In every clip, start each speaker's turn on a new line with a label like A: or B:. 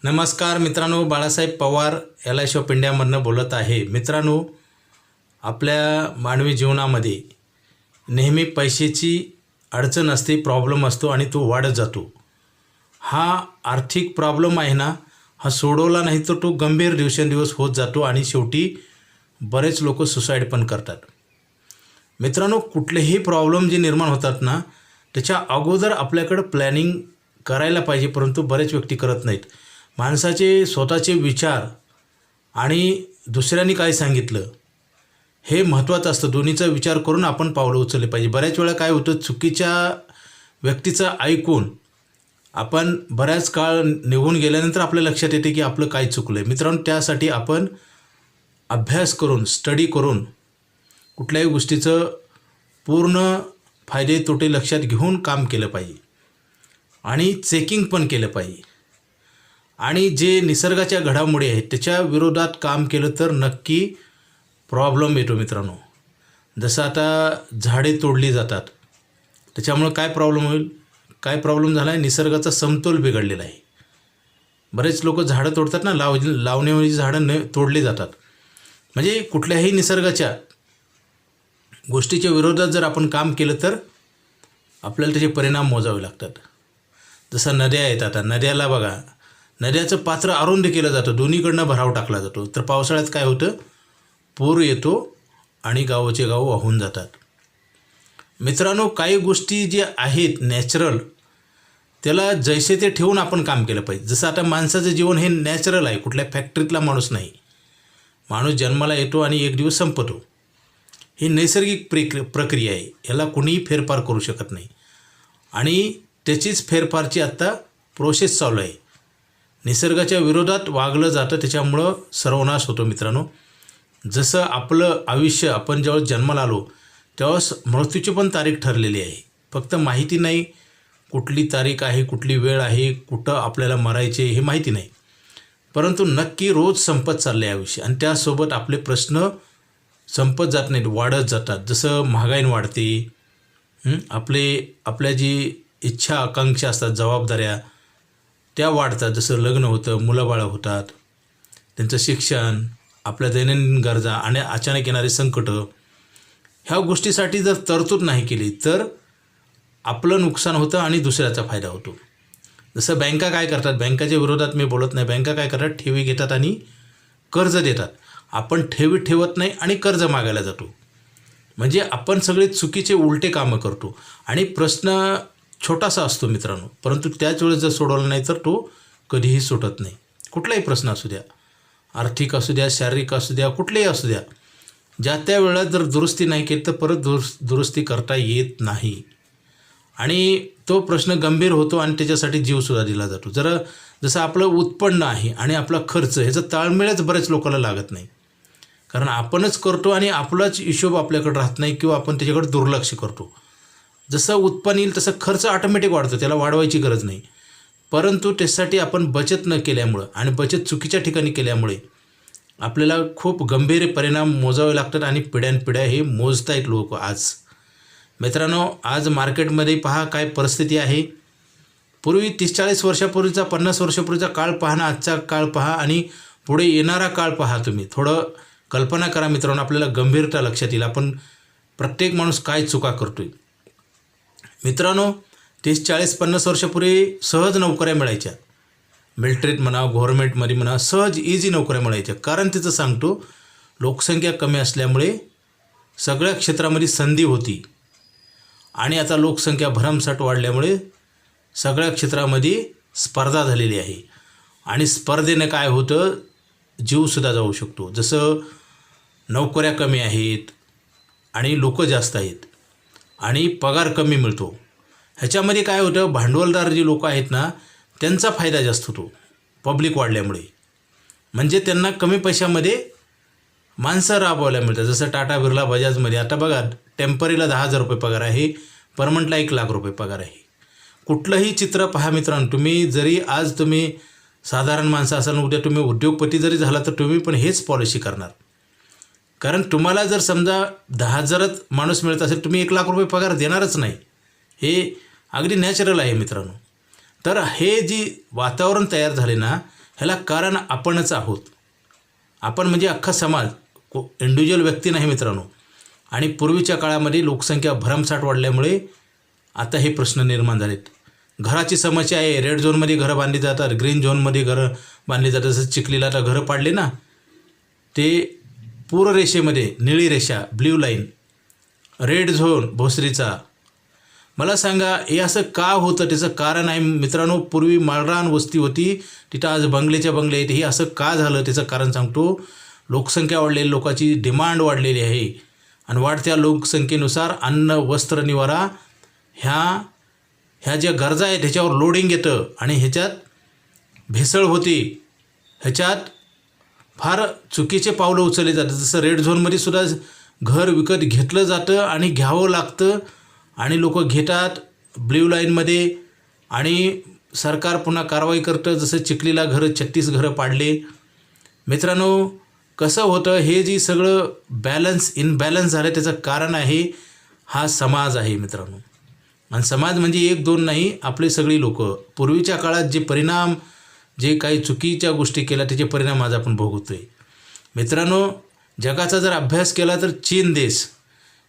A: नमस्कार मित्रांनो, Balasaheb Pawar LIC of इंडियामधनं बोलत आहे. मित्रांनो, आपल्या मानवी जीवनामध्ये नेहमी पैशाची अडचण असते, प्रॉब्लेम असतो आणि तो वाढत जातो. हा आर्थिक प्रॉब्लेम आहे ना, हा सोडवला नाही तर तो गंभीर दिवसेंदिवस होत जातो आणि शेवटी बरेच लोक सुसाईड पण करतात. मित्रांनो, कुठलेही प्रॉब्लेम जे निर्माण होतात ना, त्याच्या अगोदर आपल्याकडं प्लॅनिंग करायला पाहिजे, परंतु बरेच व्यक्ती करत नाहीत. माणसाचे स्वतःचे विचार आणि दुसऱ्यांनी काय सांगितलं हे महत्त्वाचं असतं. दोन्हीचा विचार करून आपण पावलं उचलले पाहिजे. बऱ्याच वेळा काय होतं, चुकीच्या व्यक्तीचं ऐकून आपण बऱ्याच काळ निघून गेल्यानंतर आपल्या लक्षात येते की आपलं काय चुकलं आहे. मित्रांनो, त्यासाठी आपण अभ्यास करून, स्टडी करून कुठल्याही गोष्टीचं पूर्ण फायदे तोटे लक्षात घेऊन काम केलं पाहिजे आणि चेकिंग पण केलं पाहिजे. आणि जे निसर्गाच्या घडामोडी आहेत त्याच्या विरोधात काम केलं तर नक्की प्रॉब्लेम येतो. मित्रांनो, जसं आता झाडे तोडली जातात, त्याच्यामुळं काय प्रॉब्लेम होईल, काय प्रॉब्लेम झाला आहे, निसर्गाचा समतोल बिघडलेला आहे. बरेच लोक झाडं तोडतात ना, लावण्याची झाडं तोडली जातात. म्हणजे कुठल्याही निसर्गाच्या गोष्टीच्या विरोधात जर आपण काम केलं तर आपल्याला त्याचे परिणाम मोजावे लागतात. जसं नद्या आहेत, आता नद्याला बघा, नद्याचं पात्र अरुंद केलं जातं, दोन्हीकडनं भराव टाकला जातो, तर पावसाळ्यात काय होतं, पूर येतो आणि गावाचे गाव वाहून जातात. मित्रांनो, काही गोष्टी ज्या आहेत नॅचरल, त्याला जैसे ते ठेवून आपण काम केलं पाहिजे. जसं आता माणसाचं जीवन हे नॅचरल आहे, कुठल्या फॅक्टरीतला माणूस नाही. माणूस जन्माला येतो आणि एक दिवस संपतो. ही नैसर्गिक प्रक्रिया आहे, याला कुणीही फेरफार करू शकत नाही आणि त्याचीच फेरफारची आत्ता प्रोसेस चालू आहे. निसर्गाच्या विरोधात वागलं जातं, त्याच्यामुळं सर्वनाश होतो. मित्रांनो, जसं आपलं आयुष्य, आपण जेव्हा जन्माला आलो तेव्हा मृत्यूची पण तारीख ठरलेली आहे. फक्त माहिती नाही कुठली तारीख आहे, कुठली वेळ आहे, कुठं आपल्याला मरायचे हे माहिती नाही, परंतु नक्की रोज संपत चालले आहे आयुष्य आणि त्यासोबत आपले प्रश्न संपत जात नाहीत, वाढत जातात. जसं महागाई वाढते, आपल्या जी इच्छा आकांक्षा असतात, जबाबदाऱ्या त्या वाढतात. जसं लग्न होतं, मुलंबाळं होतात, त्यांचं शिक्षण, आपल्या दैनंदिन गरजा आणि अचानक येणारे संकटं, ह्या गोष्टीसाठी जर तरतूद नाही केली तर आपलं नुकसान होतं आणि दुसऱ्याचा फायदा होतो. जसं बँका काय करतात, बँकाच्या विरोधात मी बोलत नाही, बँका काय करतात, ठेवी घेतात आणि कर्ज देतात. आपण ठेवी ठेवत नाही आणि कर्ज मागायला जातो. म्हणजे आपण सगळे चुकीचे उलटे कामं करतो आणि प्रश्न छोटासा असतो मित्रांनो, परंतु त्याच वेळेस जर सोडवला नाही तर तो कधीही सुटत नाही. कुठलाही प्रश्न असू द्या, आर्थिक असू द्या, शारीरिक असू द्या, कुठलेही असू द्या, ज्या त्या वेळेला जर दुरुस्ती नाही केली तर परत दुरुस्ती करता येत नाही आणि तो प्रश्न गंभीर होतो आणि त्याच्यासाठी जीवसुद्धा दिला जातो. जसं आपलं उत्पन्न आहे आणि आपला खर्च, ह्याचं ताळमेळच बरेच लोकांना लागत नाही, कारण आपणच करतो आणि आपलाच हिशोब आपल्याकडे राहत नाही किंवा आपण त्याच्याकडे दुर्लक्ष करतो. जसं उत्पन्न येईल तसं खर्च ऑटोमॅटिक वाढतो, त्याला वाढवायची गरज नाही, परंतु त्यासाठी आपण बचत न केल्यामुळं आणि बचत चुकीच्या ठिकाणी केल्यामुळे आपल्याला खूप गंभीर परिणाम मोजावे लागतात आणि पिढ्यानपिढ्या हे मोजतायत लोक आज. मित्रांनो, आज मार्केटमध्ये पहा काय परिस्थिती आहे. पूर्वी 30-40 वर्षापूर्वीचा, 50 वर्षापूर्वीचा काळ पहा ना, आजचा काळ पहा आणि पुढे येणारा काळ पहा. तुम्ही थोडं कल्पना करा मित्रांनो, आपल्याला गंभीरता लक्षात येईल आपण प्रत्येक माणूस काय चुका करतोय. मित्रांनो, 30-40-50 वर्षापूर्वी सहज नोकऱ्या मिळायच्या, मिलिटरीत म्हणा, गव्हर्नमेंटमध्ये म्हणा, सहज इझी नोकऱ्या मिळायच्या. कारण तिचं सांगतो, लोकसंख्या कमी असल्यामुळे सगळ्या क्षेत्रामध्ये संधी होती आणि आता लोकसंख्या भरमसाठ वाढल्यामुळे सगळ्या क्षेत्रामध्ये स्पर्धा झालेली आहे आणि स्पर्धेनं काय होतं, जीवसुद्धा जाऊ शकतो. जसं नोकऱ्या कमी आहेत आणि लोक जास्त आहेत आणि पगार कमी मिळतो, ह्याच्यामध्ये काय होतं, भांडवलदार जी लोक आहेत ना त्यांचा फायदा जास्त होतो पब्लिक वाढल्यामुळे. म्हणजे त्यांना कमी पैशामध्ये माणसं राबवायला मिळतात. जसं टाटा, बिर्ला, बजाजमध्ये आता बघा, टेम्परीला 10,000 रुपये पगार आहे, परमनंटला 1,00,000 रुपये पगार आहे. कुठलंही चित्र पहा मित्रांनो, तुम्ही जरी आज तुम्ही साधारण माणसं असाल, उद्या तुम्ही उद्योगपती जरी झाला तर तुम्ही पण हेच पॉलिसी करणार. कारण तुम्हाला जर समजा 10,000 माणूस मिळत असेल, तुम्ही 1,00,000 रुपये पगार देणारच नाही. हे अगदी नॅचरल आहे मित्रांनो. तर हे जी वातावरण तयार झाले ना, ह्याला कारण आपणच आहोत. आपण म्हणजे अख्खा समाज, इंडिव्हिज्युअल व्यक्ती नाही मित्रांनो. आणि पूर्वीच्या काळामध्ये लोकसंख्या भरमसाठ वाढल्यामुळे आता हे प्रश्न निर्माण झालेत. घराची समस्या आहे. रेड झोनमध्ये घरं बांधली जातात, ग्रीन झोनमध्ये घरं बांधली जातात. जसं चिखलीला आता घरं पाडले ना, ते पूररेषेमध्ये निळी रेषा ब्ल्यू लाईन, रेड झोन भोसरीचा. मला सांगा हे असं का होतं? त्याचं कारण आहे मित्रांनो, पूर्वी माळरान वस्ती होती, तिथं आज बंगल्याच्या बंगले आहेत. हे असं का झालं त्याचं कारण सांगतो. लोकसंख्या वाढलेली, लोकांची डिमांड वाढलेली आहे आणि वाढत्या लोकसंख्येनुसार अन्न, वस्त्र, निवारा ह्या ज्या गरजा आहेत ह्याच्यावर लोडिंग येतं आणि ह्याच्यात भेसळ होती. ह्याच्यात फार चुकीचे पावलं उचलले जातात. जसं रेड झोनमध्ये सुद्धा घर विकत घेतलं जातं आणि घ्यावं लागतं आणि लोक घेतात ब्ल्यू लाईनमध्ये आणि सरकार पुन्हा कारवाई करतं. जसं चिखलीला 36 घरं पाडले. मित्रांनो कसं होतं, हे जी सगळं इनबॅलन्स झालं त्याचं कारण आहे हा समाज आहे मित्रांनो. आणि समाज म्हणजे 1-2 नाही, आपले सगळी लोक. पूर्वीच्या काळात जे काही चुकीच्या गोष्टी केल्या त्याचे परिणाम आज आपण भोगतोय मित्रांनो. जगाचा जर अभ्यास केला तर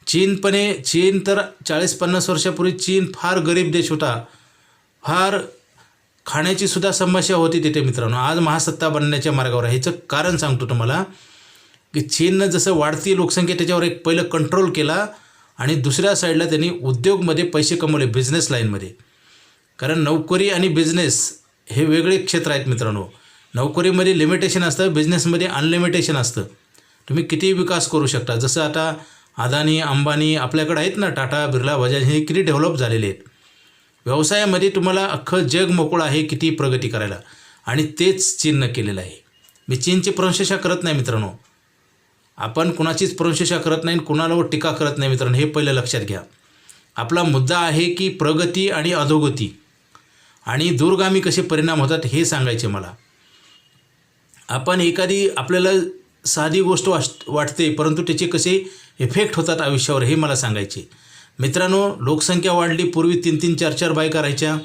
A: चीन तर 40-50 वर्षापूर्वी चीन फार गरीब देश होता. फार खाण्याची सुद्धा समस्या होती तिथे मित्रांनो. आज महासत्ता बनण्याच्या मार्गावर आहे. ह्याचं कारण सांगतो तुम्हाला की चीननं जसं वाढती लोकसंख्या त्याच्यावर एक पहिलं कंट्रोल केला आणि दुसऱ्या साईडला त्यांनी उद्योगमध्ये पैसे कमवले, बिझनेस लाईनमध्ये. कारण नोकरी आणि बिझनेस हे वेगळे क्षेत्र आहेत मित्रांनो. नोकरीमध्ये लिमिटेशन असतं, बिझनेसमध्ये अनलिमिटेशन असतं. तुम्ही कितीही विकास करू शकता. जसं आता अदानी, अंबानी आपल्याकडे आहेत ना, टाटा, बिर्ला, बजाज, हे किती डेव्हलप झालेले आहेत. व्यवसायामध्ये तुम्हाला अख्खं जग मोकळं आहे किती प्रगती करायला, आणि तेच चीननं केलेलं आहे. मी चीनची प्रशंसा करत नाही मित्रांनो. आपण कुणाचीच प्रशंसा करत नाही, कुणाला टीका करत नाही मित्रांनो. हे पहिलं लक्षात घ्या. आपला मुद्दा आहे की प्रगती आणि अधोगती आणि दूरगामी कसे परिणाम होतात हे सांगायचे मला. आपण आपल्याला साधी गोष्ट वाटते, परंतु त्याचे कसे इफेक्ट होतात आयुष्यावर हे मला सांगायचे. मित्रांनो लोकसंख्या वाढली. पूर्वी 3-3, 4-4 बायका राहायच्या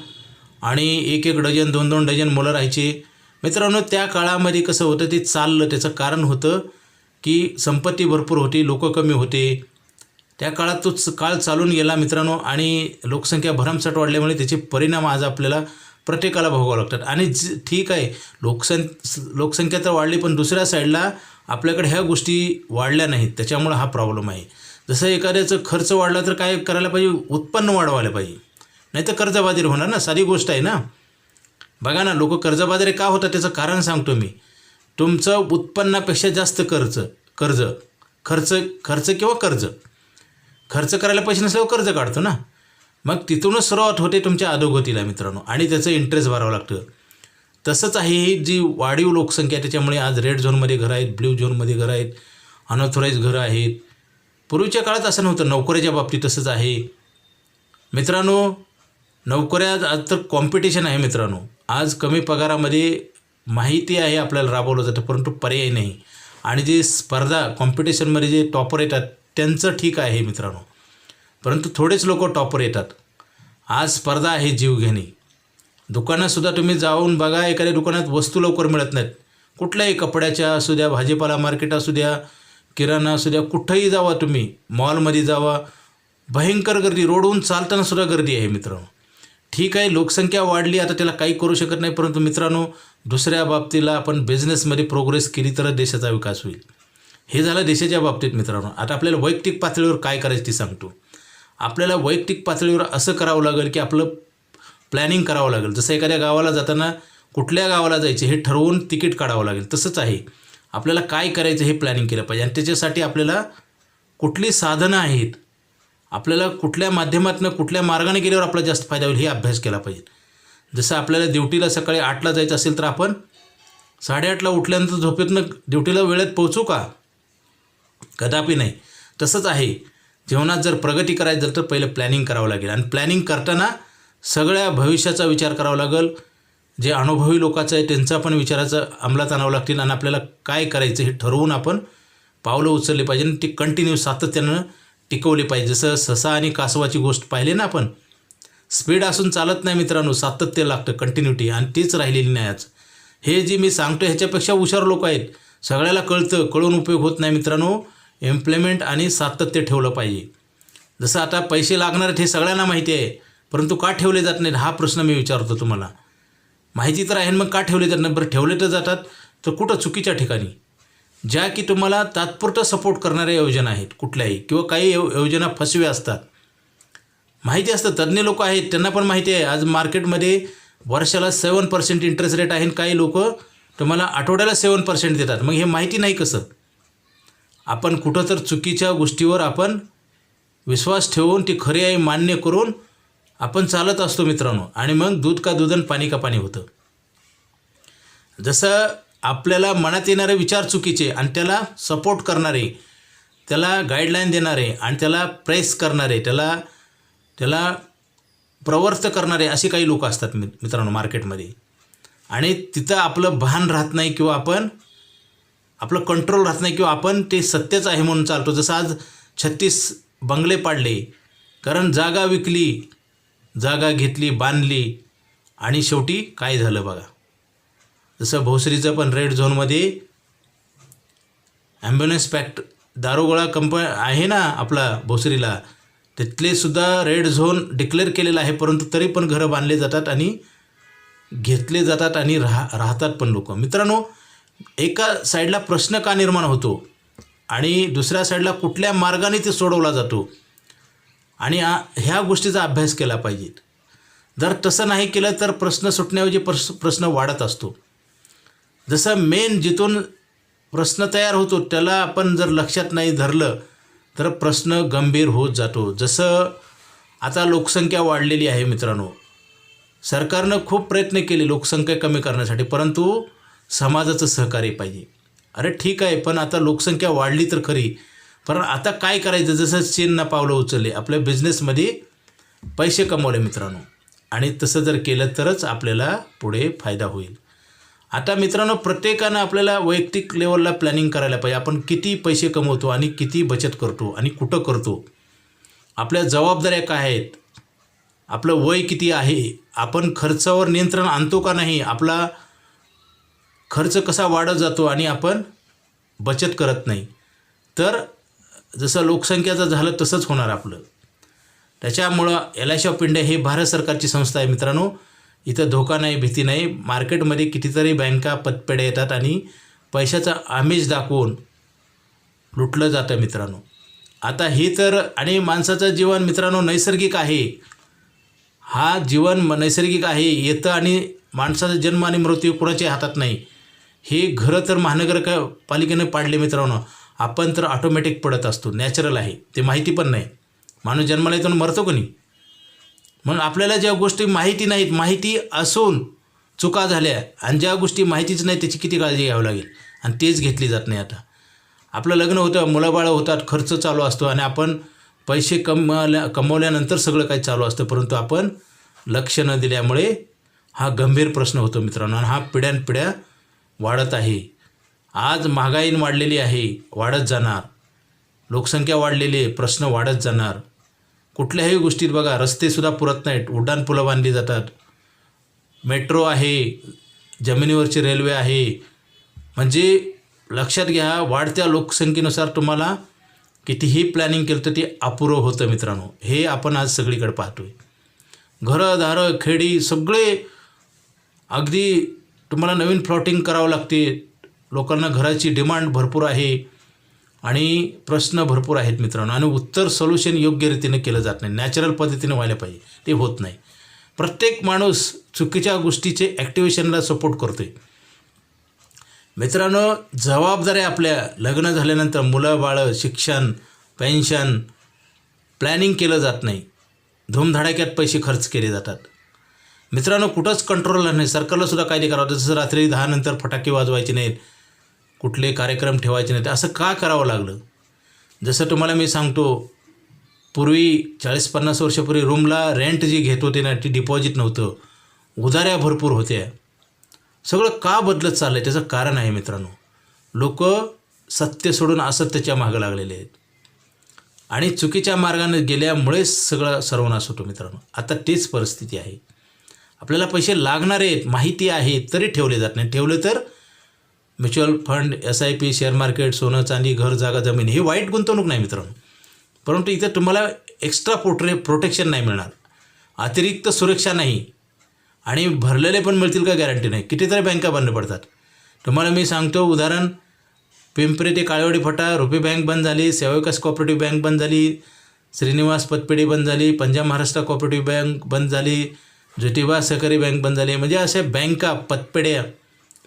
A: आणि 1-1 डझन, 2-2 डझन मुलं राहायचे मित्रांनो. त्या काळामध्ये कसं होतं ते चाललं. त्याचं कारण होतं की संपत्ती भरपूर होती, लोक कमी होते. त्या काळात तोच काळ चालून गेला मित्रांनो आणि लोकसंख्या भरमसाठ वाढल्यामुळे त्याचे परिणाम आज आपल्याला प्रत्येकाला भोगावं लागतात. आणि ठीक आहे लोकसंख्या तर वाढली, पण दुसऱ्या साईडला आपल्याकडे ह्या गोष्टी वाढल्या नाहीत, त्याच्यामुळे हा प्रॉब्लेम आहे. जसं एखाद्याचं खर्च वाढला तर काय करायला पाहिजे, उत्पन्न वाढवायला पाहिजे, नाही तर कर्जबाजारी होणार ना. साधी गोष्ट आहे ना. बघा ना, लोक कर्जबाजारी का होतात त्याचं कारण सांगतो मी. तुमचं उत्पन्नापेक्षा जास्त खर्च करायला पैसे नसल्यावर कर्ज काढतो ना. मग तिथूनच सुरुवात होते तुमच्या अधोगतीला मित्रांनो, आणि त्याचं इंटरेस्ट भरावं लागतं. तसंच आहे ही जी वाढीव लोकसंख्या, त्याच्यामुळे आज रेड झोनमध्ये घरं आहेत, ब्ल्यू झोनमध्ये घरं आहेत, अनऑथोराईज घरं आहेत. पूर्वीच्या काळात असं नव्हतं. नोकऱ्याच्या बाबतीत तसंच आहे मित्रांनो. नोकऱ्यात आज तर कॉम्पिटिशन आहे मित्रांनो. आज कमी पगारामध्ये माहिती आहे आपल्याला राबवलं जातं, परंतु पर्याय नाही. आणि जे स्पर्धा कॉम्पिटिशनमध्ये जे टॉपर येतात त्यांचं ठीक आहे मित्रांनो, परंतु थोडेच लोक टॉपर येतात. आज स्पर्धा आहे जीवघेणी. दुकानातसुद्धा तुम्ही जाऊन बघा, एखाद्या दुकानात वस्तू लवकर मिळत नाहीत. कुठल्याही कपड्याच्या असू द्या, भाजीपाला मार्केट असू द्या, किराणा असू द्या, कुठंही जावा तुम्ही, मॉलमध्ये जावा, भयंकर गर्दी. रोडहून चालताना सुद्धा गर्दी आहे मित्रांनो. ठीक आहे लोकसंख्या वाढली, आता त्याला काही करू शकत नाही, परंतु मित्रांनो दुसऱ्या बाबतीला आपण बिझनेसमध्ये प्रोग्रेस केली तर देशाचा विकास होईल. हे झालं देशाच्या बाबतीत मित्रांनो. आता आपल्याला वैयक्तिक पातळीवर काय करायचं ते सांगतो. आपल्याला वैयक्तिक पातळीवर असं करावं लागेल की आपलं प्लॅनिंग करावं लागेल. जसं एखाद्या गावाला जाताना कुठल्या गावाला जायचं हे ठरवून तिकीट काढावं लागेल, तसंच आहे आपल्याला काय करायचं हे प्लॅनिंग केलं पाहिजे. आणि त्याच्यासाठी आपल्याला कुठली साधनं आहेत, आपल्याला कुठल्या माध्यमातून कुठल्या मार्गाने गेल्यावर आपला जास्त फायदा होईल हे अभ्यास केला पाहिजे. जसं आपल्याला ड्युटीला सकाळी 8ला जायचं असेल तर आपण 8:30ला उठल्यानंतर झोपेतनं ड्युटीला वेळेत पोहोचू का? कदापि नाही. तसंच आहे जीवनात जर प्रगती करायची झाली तर पहिलं प्लॅनिंग करावं लागेल. आणि प्लॅनिंग करताना सगळ्या भविष्याचा विचार करावा लागेल. जे अनुभवी लोकांचं आहे त्यांचा पण विचाराचं अंमलात आणावं लागतील आणि आपल्याला काय करायचं हे ठरवून आपण पावलं उचलली पाहिजे आणि ती कंटिन्यू सातत्यानं टिकवली पाहिजे. जसं ससा आणि कासवाची गोष्ट पाहिली ना आपण, स्पीड असून चालत नाही मित्रांनो, सातत्य लागतं, कंटिन्युटी, आणि तीच राहिलेली नाही आज. हे जे मी सांगतो ह्याच्यापेक्षा हुशार लोक आहेत, सगळ्याला कळतं, कळून उपयोग होत नाही मित्रांनो. इम्प्लिमेंट आणि सातत्य ठेवलं पाहिजे. जसं आता पैसे लागणार आहेत हे सगळ्यांना माहिती आहे, परंतु का ठेवले जात नाहीत हा प्रश्न मी विचारतो तुम्हाला. माहिती तर आहे, मग का ठेवले जात नाही? बरं, ठेवले तर जातात तर कुठं? चुकीच्या ठिकाणी, ज्या की तुम्हाला तात्पुरतं सपोर्ट करणाऱ्या योजना आहेत कुठल्याही, किंवा काही योजना फसव्या असतात. माहिती असतं, तज्ज्ञ लोक आहेत, त्यांना पण माहिती आहे. आज मार्केटमध्ये वर्षाला 7% इंटरेस्ट रेट आहे, आणि काही लोक तुम्हाला आठवड्याला 7% देतात. मग हे माहिती नाही कसं? आपण कुठं तर चुकीच्या गोष्टीवर आपण विश्वास ठेवून ती खरी आहे मान्य करून आपण चालत असतो मित्रांनो, आणि मग दूध का दूध आणि पाणी का पाणी होतं. जसं आपल्याला मनात येणारे विचार चुकीचे आणि त्याला सपोर्ट करणारे, त्याला गाईडलाईन देणारे आणि त्याला प्रेस करणारे, त्याला प्रवृत्त करणारे असे काही लोक असतात मित्रांनो मार्केटमध्ये. आणि तिथं आपलं भान राहत नाही, किंवा आपलं कंट्रोल राहत नाही, किंवा आपण ते सत्यच आहे म्हणून चालतो. जसं आज 36 बंगले पाडले, कारण जागा विकली, जागा घेतली, बांधली, आणि शेवटी काय झालं बघा. जसं भोसरीचं पण रेड झोनमध्ये ॲम्ब्युलन्स दारोगोळा आहे ना आपला भोसरीला, तिथले सुद्धा रेड झोन डिक्लेअर केलेलं आहे, परंतु तरी पण घरं बांधले जातात आणि घेतले जातात आणि राहतात पण लोक. मित्रांनो, एका साईडला प्रश्न का निर्माण होतो आणि दुसऱ्या साईडला कुठल्या मार्गाने ते सोडवला जातो, आणि ह्या गोष्टीचा अभ्यास केला पाहिजे. जर तसं नाही केलं तर प्रश्न सुटण्याऐवजी प्रश्न वाढत असतो. जसं मेन जिथून प्रश्न तयार होतो त्याला आपण जर लक्षात नाही धरलं तर प्रश्न गंभीर होत जातो. जसं आता लोकसंख्या वाढलेली आहे मित्रांनो, सरकारनं खूप प्रयत्न केले लोकसंख्या कमी करण्यासाठी, परंतु समाजाचं सहकार्य पाहिजे. अरे ठीक आहे, पण आता लोकसंख्या वाढली तर खरी, पण आता काय करायचं? जसं चीननं पावलं उचलले, आपल्या बिझनेसमध्ये पैसे कमवले मित्रांनो, आणि तसं जर केलं तरच आपल्याला पुढे फायदा होईल. आता मित्रांनो, प्रत्येकानं आपल्याला वैयक्तिक लेवलला प्लॅनिंग करायला पाहिजे. आपण किती पैसे कमवतो आणि किती बचत करतो आणि कुठं करतो, आपल्या जबाबदाऱ्या काय आहेत, आपलं वय किती आहे, आपण खर्चावर नियंत्रण आणतो का नाही, आपला खर्च कसा वाढत जातो आणि आपण बचत करत नाही, तर जसं लोकसंख्याचं झालं तसंच होणार आपलं. त्याच्यामुळं LIC ऑफ इंडिया ही भारत सरकारची संस्था आहे मित्रांनो. इथं धोका नाही, भीती नाही. मार्केटमध्ये कितीतरी बँका पतपेढ्या येतात आणि पैशाचा आमिष दाखवून लुटलं जातं मित्रांनो. आता ही तर, आणि माणसाचं जीवन मित्रांनो नैसर्गिक आहे, हा जीवन नैसर्गिक आहे, येतं, आणि माणसाचा जन्म आणि मृत्यू कुणाच्या हातात नाही. हे घरं तर महानगरपालिकेने पाडले मित्रांनो, आपण तर ऑटोमॅटिक पडत असतो, नॅचरल आहे, ते माहिती पण नाही. माणूस जन्माला येतो मरतो कोणी. म्हणून आपल्याला ज्या गोष्टी माहिती नाहीत, माहिती असून चुका झाल्या, आणि ज्या गोष्टी माहितीच नाही त्याची किती काळजी घ्यावी लागेल, आणि तेच घेतली जात नाही. आता आपलं लग्न होतं, मुलाबाळं होतात, खर्च चालू असतो, आणि आपण पैसे कमवल्यानंतर सगळं काही चालू असतं, परंतु आपण लक्ष न दिल्यामुळे हा गंभीर प्रश्न होतो मित्रांनो, आणि हा पिढ्यानपिढ्या वाढत आहे. आज महागाई वाढलेली आहे, वाढत जाणार, लोकसंख्या वाढलेली आहे, प्रश्न वाढत जाणार. कुठल्याही गोष्टीत बघा, रस्तेसुद्धा पुरत नाहीत, उड्डाणपुलं बांधली जातात, मेट्रो आहे, जमिनीवरची रेल्वे आहे. म्हणजे लक्षात घ्या, वाढत्या लोकसंख्येनुसार तुम्हाला कितीही प्लॅनिंग केलं तर ते अपुरं होतं मित्रांनो. हे आपण आज सगळीकडे पाहतो आहे. घरं दारं खेडी सगळे, अगदी तुम्हाला नवीन प्लॉटिंग करावं लागते. लोकांना घराची डिमांड भरपूर आहे आणि प्रश्न भरपूर आहेत मित्रांनो, आणि उत्तर सोल्युशन योग्य रीतीने केलं जात नाही, नॅचरल पद्धतीने व्हायला पाहिजे, ते होत नाही. प्रत्येक माणूस चुकीच्या गोष्टीचे ॲक्टिव्हेशनला सपोर्ट करतो आहे मित्रांनो. जबाबदाऱ्या आपल्या लग्न झाल्यानंतर मुलं बाळं, शिक्षण, पेन्शन, प्लॅनिंग केलं जात नाही, धूमधडाक्यात पैसे खर्च केले जातात मित्रांनो. कुठंच कंट्रोल नाही. सरकारला सुद्धा कायदे करावं, जसं रात्री 10 नंतर फटाके वाजवायचे नाहीत, कुठले कार्यक्रम ठेवायचे नाहीत. असं का करावं लागलं? जसं तुम्हाला मी सांगतो, पूर्वी 40-50 वर्षापूर्वी रूमला रेंट जी घेत होते ना, ती डिपॉझिट नव्हतं, उधाऱ्या भरपूर होत्या. सगळं का बदलत चाललं आहे? त्याचं कारण आहे मित्रांनो, लोक सत्य सोडून असत्याच्या मागं लागलेले आहेत. आणि चुकीच्या मार्गाने गेल्यामुळेच सगळं सर्वनाश होतो मित्रांनो. आता तेच परिस्थिती आहे. आपल्याला पैसे लागणार आहेत माहिती आहे तरी ठेवले जात नाही. ठेवले तर mutual fund, SIP, share market, सोनं चांदी, घर जागा जमीन हे वाईट गुंतवणूक नाही मित्रांनो. परंतु इथं तुम्हाला एक्स्ट्रा प्रोटेक्शन नाही मिळणार, अतिरिक्त सुरक्षा नाही आणि भरलेले पण मिळतील का गॅरंटी नाही. कितीतरी बँका बंद पडतात. तुम्हाला मी सांगतो उदाहरण, पिंपरी ते काळेवाडी फटा रुपी बँक बंद झाली, सेवाविकास कोऑपरेटिव्ह बँक बंद झाली, श्रीनिवास पतपेढी बंद झाली, पंजाब महाराष्ट्र कोऑपरेटिव्ह बँक बंद झाली, ज्योतिबा सहकारी बँक बंद झाली. म्हणजे अशा बँका, पतपेढ्या,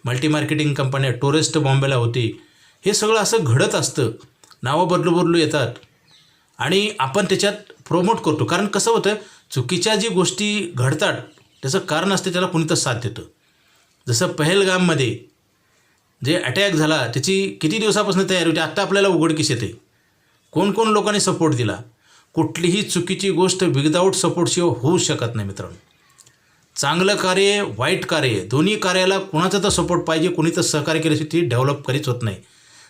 A: मल्टी मार्केटिंग कंपन्या, टुरिस्ट बॉम्बेला होती. हे सगळं असं घडत असतं. नावं बदलू येतात आणि आपण त्याच्यात प्रोमोट करतो. कारण कसं होतं, चुकीच्या जी गोष्टी घडतात त्याचं कारण असते, त्याला कुणी तर साथ देतं. जसं पहलगाममध्ये जे अटॅक झाला त्याची किती दिवसापासून तयारी होती, आत्ता आपल्याला उघडकीस येते. कोण लोकांनी सपोर्ट दिला. कुठलीही चुकीची गोष्ट विदाऊट सपोर्टशिवाय होऊ शकत नाही मित्रांनो. चांगलं कार्य, वाईट कार्य, दोन्ही कार्याला कुणाचा तर सपोर्ट पाहिजे, कुणी तर सहकार्य केल्याशिवाय ती डेव्हलप करीत होत नाही.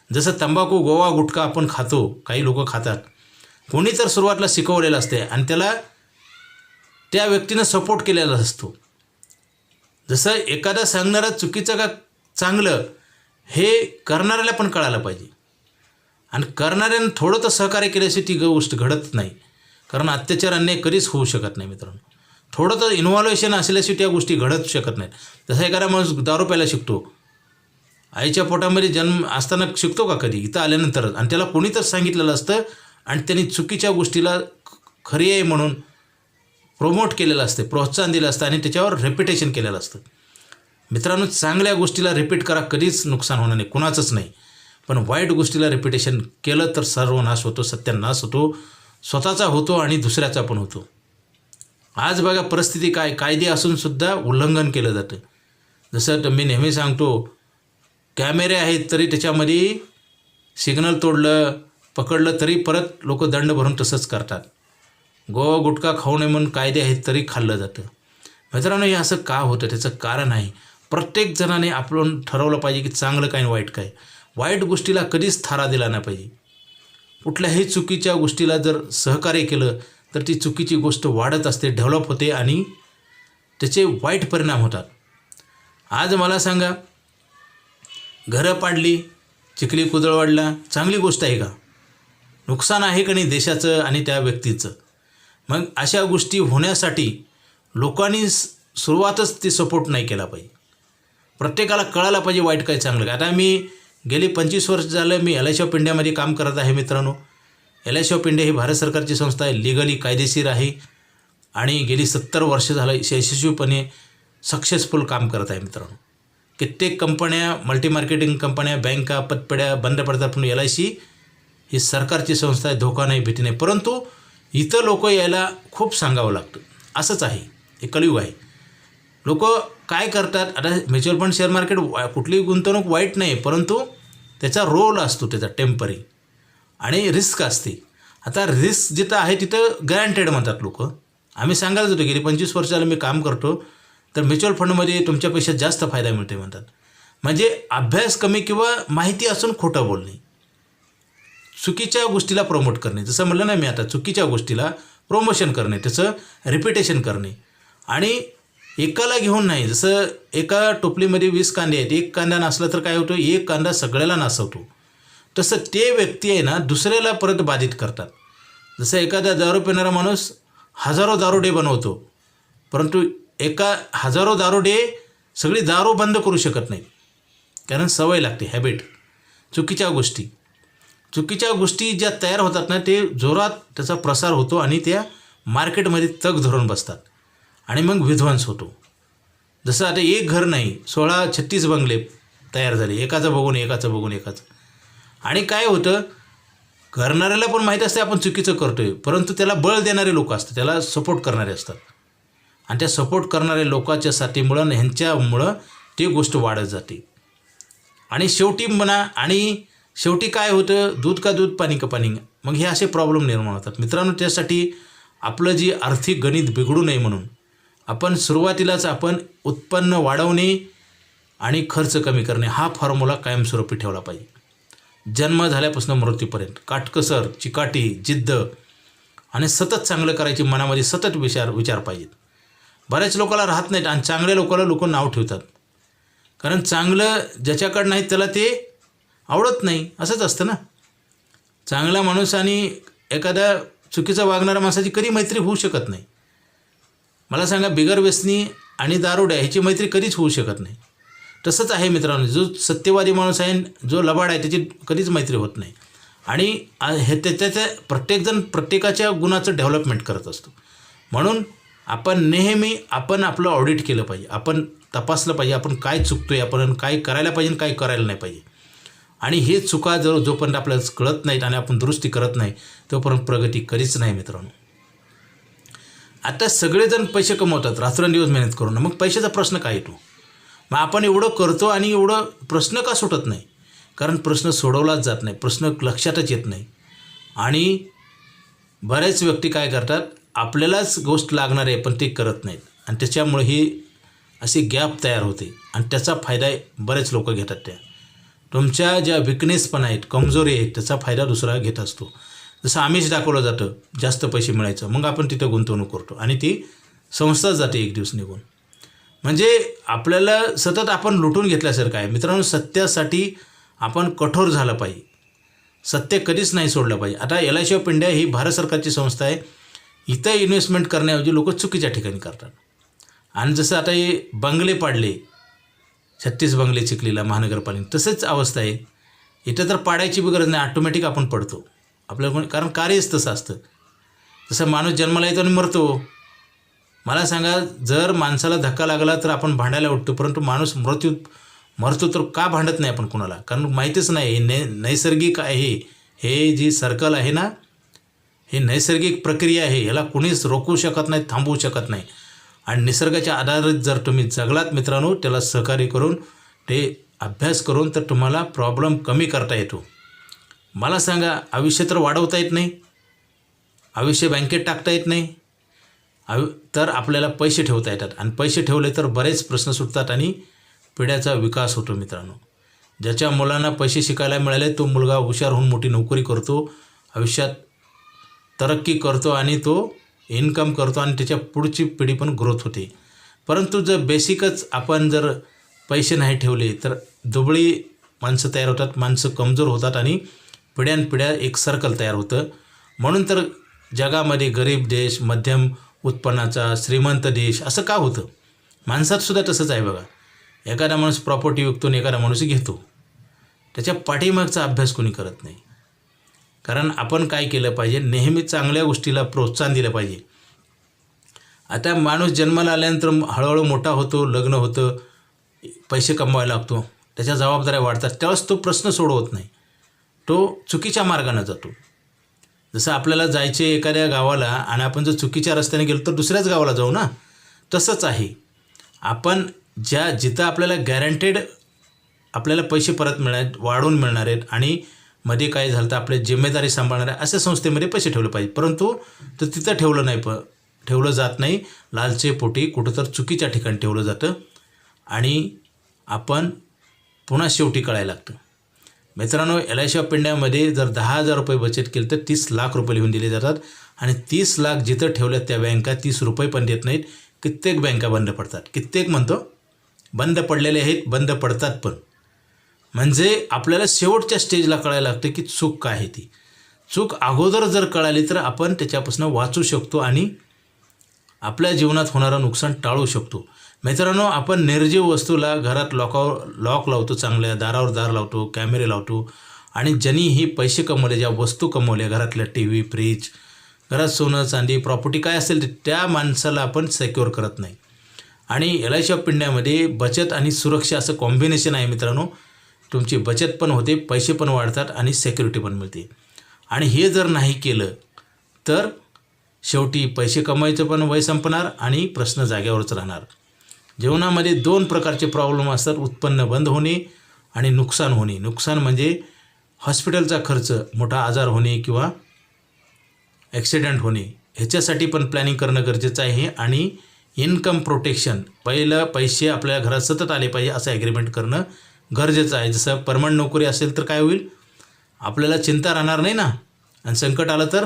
A: जसं तंबाखू, गोवा, गुटखा आपण खातो, काही लोक खातात, कोणी तर सुरुवातीला शिकवलेलं असते आणि त्याला त्या व्यक्तीनं सपोर्ट केलेला असतो. जसं एखादा सांगणारा चुकीचं का चांगलं हे करणाऱ्याला पण कळायला पाहिजे आणि करणाऱ्यानं थोडं तर सहकार्य केल्याशिवाय ती गोष्ट घडत नाही. कारण अत्याचार, अन्याय कधीच होऊ शकत नाही मित्रांनो. थोडं तर इन्व्हॉल्वेशन असल्याशिवाय त्या गोष्टी घडत शकत नाहीत. जसं एखादा माणूस दारू प्यायला शिकतो, आईच्या पोटामध्ये जन्म असताना शिकतो का कधी, इथं आल्यानंतरच, आणि त्याला कोणी तर सांगितलेलं असतं आणि त्यांनी चुकीच्या गोष्टीला खरी आहे म्हणून प्रोमोट केलेलं असते, प्रोत्साहन दिलं असतं आणि त्याच्यावर रेप्युटेशन केलेलं असतं. मित्रांनो, चांगल्या गोष्टीला रिपीट करा, कधीच नुकसान होणार नाही, कुणाचंच नाही. पण वाईट गोष्टीला रिपिटेशन केलं तर सर्वनाश होतो, सत्यानाश होतो, स्वतःचा होतो आणि दुसऱ्याचा पण होतो. आज बघा परिस्थिती काय, कायदे असूनसुद्धा उल्लंघन केलं जातं. जसं मी नेहमी सांगतो, कॅमेरे आहेत तरी त्याच्यामध्ये सिग्नल तोडलं, पकडलं तरी परत लोक दंड भरून तसंच करतात. गोवा गुटखा खाऊ नये म्हणून कायदे आहेत तरी खाल्लं जातं. मित्रांनो, हे असं का होतं, त्याचं कारण आहे. प्रत्येक जणाने आपण ठरवलं पाहिजे की चांगलं काय आणि वाईट काय. वाईट गोष्टीला कधीच थारा दिला नाही पाहिजे. कुठल्याही चुकीच्या गोष्टीला जर सहकार्य केलं तर ती चुकीची गोष्ट वाढत असते, डेव्हलप होते आणि त्याचे वाईट परिणाम होतात. आज मला सांगा, घरं पाडली, चिखली कुदळवाडला, चांगली गोष्ट आहे का? नुकसान आहे का नाही देशाचं आणि त्या व्यक्तीचं? मग अशा गोष्टी होण्यासाठी लोकांनी सुरुवातच ते सपोर्ट नाही केला पाहिजे. प्रत्येकाला कळायला पाहिजे वाईट काय चांगलं काय. आता मी गेली 25 वर्ष झालं मी LIC ऑफ इंडियामध्ये काम करत आहे मित्रांनो. LIC ऑफ इंडिया ही भारत सरकारची संस्था आहे, लिगली कायदेशीर आहे आणि गेली 70 वर्ष झालं यशस्वीपणे सक्सेसफुल काम करत आहे मित्रांनो. कित्येक कंपन्या, मल्टी मार्केटिंग कंपन्या, बँका, पतपेढ्या बंद पडतात, पण LIC ही सरकारची संस्था आहे, धोका नाही, भीती नाही. परंतु इथं लोक यायला खूप सांगावं लागतं. असंच आहे, हे कलियुग आहे. लोक काय करतात, आता म्युच्युअल फंड, शेअर मार्केट, कुठलीही गुंतवणूक वाईट नाही, परंतु त्याचा रोल असतो, त्याचा टेम्पररी आणि रिस्क असते. आता रिस्क जिथं आहे तिथं गॅरंटेड म्हणतात लोक. आम्ही सांगायलाच होतो, गेली 25 वर्ष झालं मी काम करतो, तर म्युच्युअल फंडमध्ये तुमच्या पैशात जास्त फायदा मिळते म्हणतात. म्हणजे अभ्यास कमी किंवा माहिती असून खोटं बोलणे, चुकीच्या गोष्टीला प्रमोट करणे. जसं म्हटलं ना मी आता, चुकीच्या गोष्टीला प्रमोशन करणे, त्याचं रिपिटेशन करणे आणि एकाला घेऊन नाही. जसं एका टोपलीमध्ये 20 कांदे आहेत, एक कांदा नासला तर काय होतं, एक कांदा सगळ्याला नासवतो. तसं ते व्यक्ती आहे ना दुसऱ्याला परत बाधित करतात. जसं एखादा दारू पिणारा माणूस हजारो दारुडे बनवतो, परंतु एका हजारो दारुडे सगळी दारू बंद करू शकत नाही, कारण सवय लागते, हॅबिट. चुकीच्या गोष्टी ज्या तयार होतात ना, ते जोरात त्याचा प्रसार होतो आणि त्या मार्केटमध्ये तग धरून बसतात आणि मग विध्वंस होतो. जसं आता एक घर नाही, 16-36 बंगले तयार झाले, एकाचं बघून एकाचं. आणि काय होतं, करणाऱ्याला पण माहीत असते आपण चुकीचं करतोय, परंतु त्याला बळ देणारे लोक असतात, त्याला सपोर्ट करणारे असतात आणि त्या सपोर्ट करणाऱ्या लोकांच्या साथीमुळं, ह्यांच्यामुळं ती गोष्ट वाढत जाते. आणि शेवटी काय होतं, दूध का दूध, पाणी का पाणी. मग हे असे प्रॉब्लेम निर्माण होतात मित्रांनो. त्यासाठी आपलं जी आर्थिक गणित बिघडू नये म्हणून आपण सुरुवातीलाच उत्पन्न वाढवणे आणि खर्च कमी करणे हा फॉर्म्युला कायमस्वरूपी ठेवला पाहिजे. जन्म झाल्यापासून मृत्यूपर्यंत काटकसर, चिकाटी, जिद्द आणि सतत चांगलं करायची मनामध्ये सतत विचार पाहिजेत. बऱ्याच लोकांना राहत नाहीत आणि चांगल्या लोकांना लोक नाव ठेवतात. कारण चांगलं ज्याच्याकडं नाही त्याला ते आवडत नाही, असंच असतं ना. चांगला माणूस आणि एखाद्या चुकीचा वागणाऱ्या माणसाची कधी मैत्री होऊ शकत नाही. मला सांगा, बिगर व्यसनी आणि दारुड्या ह्याची मैत्री कधीच होऊ शकत नाही. तसंच आहे मित्रांनो, जो सत्यवादी माणूस आहे, जो लबाड आहे, त्याची कधीच मैत्री होत नाही. आणि हे त्याच्या प्रत्येकजण प्रत्येकाच्या गुणाचं डेव्हलपमेंट करत असतो. म्हणून आपण नेहमी आपलं ऑडिट केलं पाहिजे, आपण तपासलं पाहिजे, आपण काय चुकतोय, आपण काय करायला पाहिजे, काय करायला नाही पाहिजे. आणि हे चुका जोपर्यंत आपल्याला कळत नाहीत आणि आपण दुरुस्ती करत नाही तोपर्यंत प्रगती कधीच नाही मित्रांनो. आता सगळेजण पैसे कमवतात रात्रंदिवस मेहनत करून, मग पैशाचा प्रश्न काय येतो? मग आपण एवढं करतो आणि एवढं प्रश्न का सुटत नाही? कारण प्रश्न सोडवलाच जात नाही, प्रश्न लक्षातच येत नाही. आणि बऱ्याच व्यक्ती काय करतात, आपल्यालाच गोष्ट लागणार आहे पण ते करत नाहीत आणि त्याच्यामुळे ही अशी गॅप तयार होते आणि त्याचा फायदा बरेच लोक घेतात. तुमच्या ज्या विकनेस पण आहेत, कमजोरी आहेत, त्याचा फायदा दुसरा घेत असतो. जसं आमिष दाखवलं जातं, जास्त पैसे मिळायचं, मग आपण तिथं गुंतवणूक करतो आणि ती संस्थाच जाते एक दिवस निघून. म्हणजे आपल्याला सतत आपण लुटून घेतल्यासारखं आहे. मित्रांनो, सत्यासाठी आपण कठोर झालं पाहिजे, सत्य कधीच नाही सोडलं पाहिजे. आता LIC ऑफ इंडिया ही भारत सरकारची संस्था आहे. इथं इन्व्हेस्टमेंट करण्याऐवजी लोक चुकीच्या ठिकाणी करतात. आणि जसं आता हे बंगले पाडले, 36 बंगले चिखलीला महानगरपालिका, तसंच अवस्था आहे. इथं तर पाडायची बी गरज नाही, ऑटोमॅटिक आपण पडतो आपल्याला, कारण कार्यच तसं असतं. जसं माणूस जन्माला येतो आणि मरतो. मला सांगा, जर माणसाला धक्का लागला तर आपण भांडायला उठतो, परंतु माणूस मरतो तर का भांडत नाही आपण कुणाला? कारण माहीतच नाही हे नैसर्गिक आहे. हे जी सर्कल आहे ना, ही नैसर्गिक प्रक्रिया आहे, ह्याला कुणीच रोखू शकत नाही, थांबवू शकत नाही. आणि निसर्गाच्या आधारित जर तुम्ही जगलात मित्रांनो, त्याला सहकार्य करून, ते अभ्यास करून, तर तुम्हाला प्रॉब्लेम कमी करता येतो. मला सांगा, आयुष्य तर वाढवता येत नाही, आयुष्य बँकेत टाकता येत नाही, तर आपल्याला पैसे ठेवता येतात. आणि पैसे ठेवले तर बरेच प्रश्न सुटतात आणि पिढ्याचा विकास होतो मित्रांनो. ज्याच्या मुलांना पैसे शिकायला मिळाले, तो मुलगा हुशार होऊन मोठी नोकरी करतो, आयुष्यात तरक्की करतो आणि तो इन्कम करतो आणि त्याच्या पुढची पिढी पण ग्रोथ होते. परंतु जर बेसिकच आपण जर पैसे नाही ठेवले तर दुबळी माणसं तयार होतात, माणसं कमजोर होतात आणि पिढ्यानपिढ्या एक सर्कल तयार होतं. म्हणून तर जगामध्ये गरीब देश, मध्यम उत्पन्नाचा, श्रीमंत देश असं का होतं? माणसात सुद्धा तसंच आहे बघा. एखादा माणूस प्रॉपर्टी विकतो आणि एखादा माणूस घेतो, त्याच्या पाठीमागचा अभ्यास कोणी करत नाही. कारण आपण काय केलं पाहिजे, नेहमी चांगल्या गोष्टीला प्रोत्साहन दिलं पाहिजे. आता माणूस जन्माला आल्यानंतर हळूहळू मोठा होतो, लग्न होतं, पैसे कमवायला लागतो, त्याच्या जबाबदाऱ्या वाढतात, त्यावेळेस तो प्रश्न सोडवत नाही, तो चुकीच्या मार्गाने जातो. जसं आपल्याला जायचे एखाद्या गावाला आणि आपण जर चुकीच्या रस्त्याने गेलो तर दुसऱ्याच गावाला जाऊ ना, तसंच आहे. आपण जिथं आपल्याला गॅरंटेड आपल्याला पैसे परत मिळणार, वाढून मिळणार आहेत आणि मध्ये काय झालं तर आपल्या जिम्मेदारी सांभाळणाऱ्या अशा संस्थेमध्ये पैसे ठेवले पाहिजे. परंतु तर तिथं ठेवलं जात नाही, लालचेपोटी कुठं तर चुकीच्या ठिकाणी ठेवलं जातं आणि आपण पुन्हा शेवटी कळायला लागतं. मित्रांनो, LIC ऑफ इंडियामध्ये जर 10,000 रुपये बचत केली तर 30 लाख रुपये लिहून दिले जातात आणि 30 लाख जिथं ठेवल्यात त्या बँका 30 रुपये पण देत नाहीत. कित्येक बँका बंद पडतात, कित्येक म्हणतो बंद पडलेले आहेत, बंद पडतात पण. म्हणजे आपल्याला शेवटच्या स्टेजला कळायला लागतं की चूक काय आहे. ती चूक अगोदर जर कळाली तर आपण त्याच्यापासून वाचू शकतो आणि आपल्या जीवनात होणारं नुकसान टाळू शकतो. मित्रांनो, आपण निर्जीव वस्तूला घरात लॉक लावतो, चांगल्या दारावर दार लावतो, कॅमेरे लावतो आणि ज्यांनी ही पैसे कमवले, ज्या वस्तू कमवल्या घरातल्या TV, फ्रीज, घरात सोनं चांदी, प्रॉपर्टी काय असेल त्या माणसाला आपण सिक्युअर करत नाही. आणि LIC ऑफ इंडियामध्ये बचत आणि सुरक्षा असं कॉम्बिनेशन आहे मित्रांनो. तुमची बचत पण होते, पैसे पण वाढतात आणि सिक्युरिटी पण मिळते. आणि हे जर नाही केलं तर शेवटी पैसे कमवायचं पण वय संपणार आणि प्रश्न जाग्यावरच राहणार. जीवनामध्ये 2 प्रकारचे प्रॉब्लेम असतात, उत्पन्न बंद होणे आणि नुकसान होणे. नुकसान म्हणजे हॉस्पिटलचा खर्च, मोठा आजार होणे किंवा ॲक्सिडेंट होणे, ह्याच्यासाठी पण प्लॅनिंग करणं गरजेचं आहे. आणि इन्कम प्रोटेक्शन, पहिलं पैसे आपल्या घरात सतत आले पाहिजे असं ॲग्रीमेंट करणं गरजेचं आहे. जसं परमनंट नोकरी असेल तर काय होईल, आपल्याला चिंता राहणार नाही ना. आणि संकट आलं तर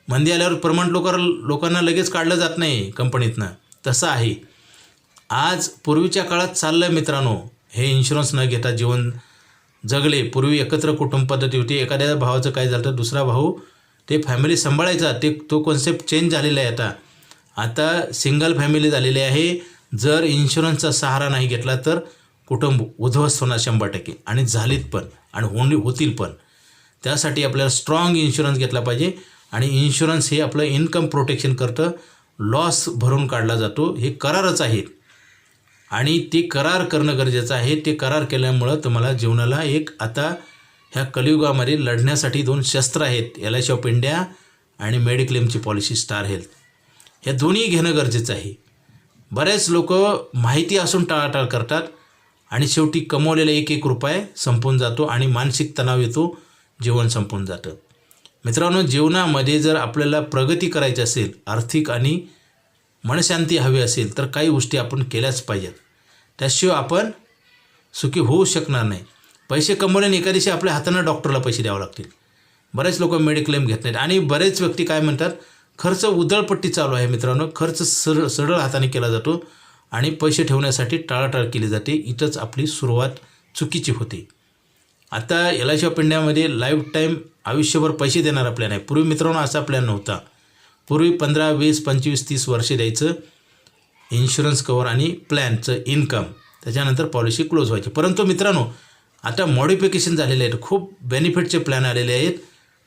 A: मंदी आल्यावर परमनंट लोकांना लगेच काढलं जात नाही कंपनीतनं. तसं आहे. आज पूर्वीच्या काळात चाललं मित्रांनो, हे इन्शुरन्स न घेता जीवन जगले. पूर्वी एकत्र कुटुंब पद्धती होती. एखाद्या भावाचं काय झालं तर दुसरा भाऊ ते फॅमिली सांभाळायचा. तो कॉन्सेप्ट चेंज झालेला आहे. आता सिंगल फॅमिली झालेली आहे. जर इन्शुरन्सचा सहारा नाही घेतला तर कुटुंब उद्ध्वस्त होणार 100%. आणि झालीत पण आणि होतील पण. त्यासाठी आपल्याला स्ट्रॉंग इन्शुरन्स घेतला पाहिजे. आणि इन्शुरन्स हे आपलं इन्कम प्रोटेक्शन करतं. लॉस भरून काढला जातो. हे करारच आहेत आणि ते करार करणं गरजेचं आहे. ते करार केल्यामुळं तुम्हाला जीवनाला एक आता ह्या कलियुगामध्ये लढण्यासाठी 2 शस्त्र आहेत. LIC ऑफ इंडिया आणि मेडिक्लेमची पॉलिसी स्टार हेल्थ. ह्या दोन्ही घेणं गरजेचं आहे. बरेच लोक माहिती असून टाळाटाळ करतात आणि शेवटी कमवलेला 1-1 रुपये संपून जातो आणि मानसिक तणाव येतो. जीवन संपून जातं. मित्रांनो, जीवनामध्ये जर आपल्याला प्रगती करायची असेल, आर्थिक आणि मनशांती हवी असेल तर काही गोष्टी आपण केल्याच पाहिजेत. त्याशिवाय आपण सुखी होऊ शकणार नाही. पैसे कमवल्याने एका दिवशी आपल्या हातानं डॉक्टरला पैसे द्यावे लागतील. बरेच लोक मेडिक्लेम घेत नाहीत आणि बरेच व्यक्ती काय म्हणतात, खर्च उधळपट्टी चालू आहे. मित्रांनो, खर्च सरळ हाताने केला जातो आणि पैसे ठेवण्यासाठी टाळाटाळ केली जाते. इथंच आपली सुरुवात चुकीची होते. आता LIC ऑफ इंडियामध्ये लाईफ टाईम आयुष्यभर पैसे देणारा प्लॅन आहे. पूर्वी मित्रांनो असा प्लॅन नव्हता. पूर्वी 15, 20, 25, 30 वर्षे द्यायचं इन्शुरन्स कवर आणि प्लॅनचं इन्कम. त्याच्यानंतर पॉलिसी क्लोज व्हायची. परंतु मित्रांनो आता मॉडिफिकेशन झालेले आहेत. खूप बेनिफिटचे प्लॅन आलेले आहेत.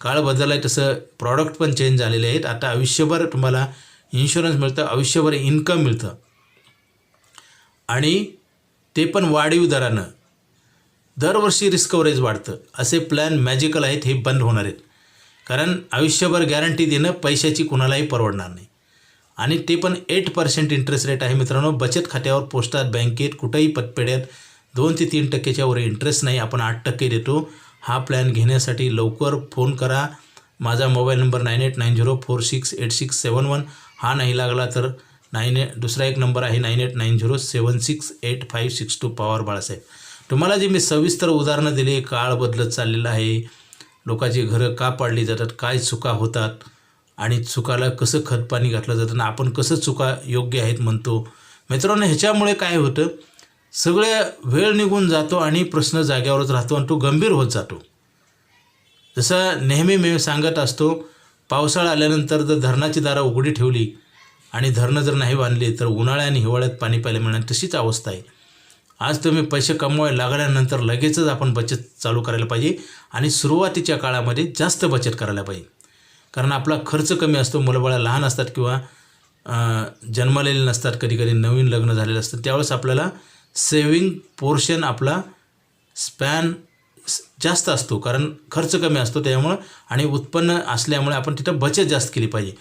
A: काळ बदलला आहे तसं प्रॉडक्ट पण चेंज झालेले आहेत. आता आयुष्यभर तुम्हाला इन्शुरन्स मिळतं, आयुष्यभर इन्कम मिळतं आणि ते पण वाढीव दरानं. दरवर्षी रिस्क कव्हरेज वाढतं. असे प्लॅन मॅजिकल आहेत. हे बंद होणार आहेत. कारण आयुष्यभर गॅरंटी देणं पैशाची कुणालाही परवडणार नाही आणि ते पण 8% इंटरेस्ट रेट आहे. मित्रांनो, बचत खात्यावर, पोस्टात, बँकेत, कुठेही पतपेढ्यात 2 ते 3% वर इंटरेस्ट नाही. आपण 8% देतो. हा प्लॅन घेण्यासाठी लवकर फोन करा. माझा मोबाईल नंबर 9890468671. हा नाही लागला तर दुसरा एक नंबर आहे 9890768562. पवार बाळासाहेब. तुम्हाला जे मी सविस्तर उदाहरणं दिली, काळ बदलत चाललेला आहे. लोकांची घरं का पाडली जातात, काय चुका होतात आणि चुकाला कसं खतपाणी घातलं जातं आणि आपण कसं चुका योग्य आहेत म्हणतो. मित्रांनो, ह्याच्यामुळे काय होतं, सगळ्या वेळ निघून जातो आणि प्रश्न जाग्यावरच राहतो आणि तो गंभीर होत जातो. जसं नेहमी मी सांगत असतो, पावसाळा आल्यानंतर जर धरणाची दारं उघडी ठेवली आणि धरणं जर नाही बांधली तर उन्हाळ्या आणि हिवाळ्यात पाणी प्यायला मिळणार, तशीच अवस्था आहे. आज तुम्ही पैसे कमवायला लागल्यानंतर लगेचच आपण बचत चालू करायला पाहिजे आणि सुरुवातीच्या काळामध्ये जास्त बचत करायला पाहिजे. कारण आपला खर्च कमी असतो. मुलंबाळं लहान असतात किंवा जन्मलेले नसतात, कधीकधी नवीन लग्न झालेलं असतं. त्यावेळेस आपल्याला सेविंग पोर्शन आपला स्पॅन जास्त असतो कारण खर्च कमी असतो त्यामुळं आणि उत्पन्न असल्यामुळे आपण तिथं बचत जास्त केली पाहिजे.